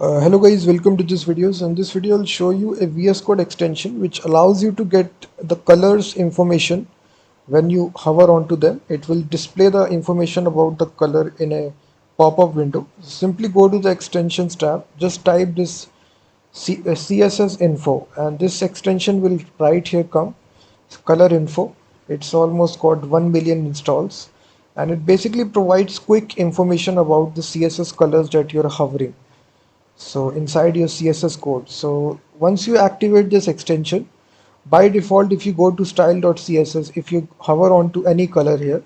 Hello guys, welcome to this videos. In this video I'll show you a VS Code extension which allows you to get the colors information when you hover onto them. It will display the information about the color in a pop-up window. Simply go to the extensions tab, just type this CSS info and this extension will right here come color info. It's almost got 1 million installs and it basically provides quick information about the CSS colors that you're hovering so inside your CSS code. So once you activate this extension, by default if you go to style.css, if you hover onto any color here,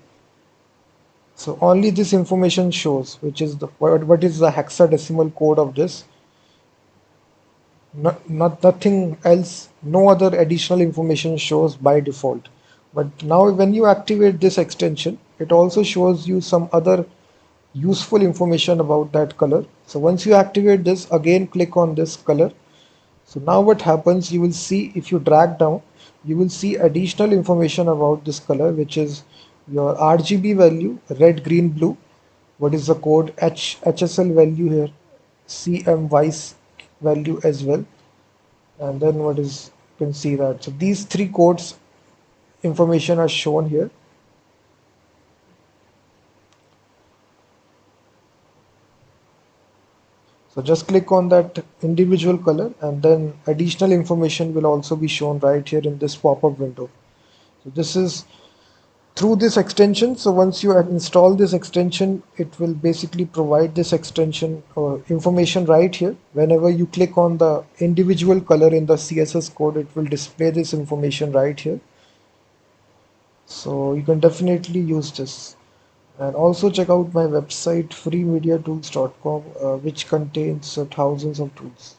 so only this information shows, which is the what is the hexadecimal code of this. Nothing else, no other additional information shows by default. But now when you activate this extension, it also shows you some other useful information about that color. So once you activate this, again click on this color. So now what happens, you will see if you drag down, you will see additional information about this color, which is your RGB value, red, green, blue. What is the code? HSL value here, CMY value as well. And then what is, you can see that. So these three codes information are shown here. So just click on that individual color and then additional information will also be shown right here in this pop-up window. So this is through this extension. So once you have installed this extension, it will basically provide this extension or information right here. Whenever you click on the individual color in the CSS code, it will display this information right here. So you can definitely use this. And also check out my website freemediatools.com, which contains thousands of tools.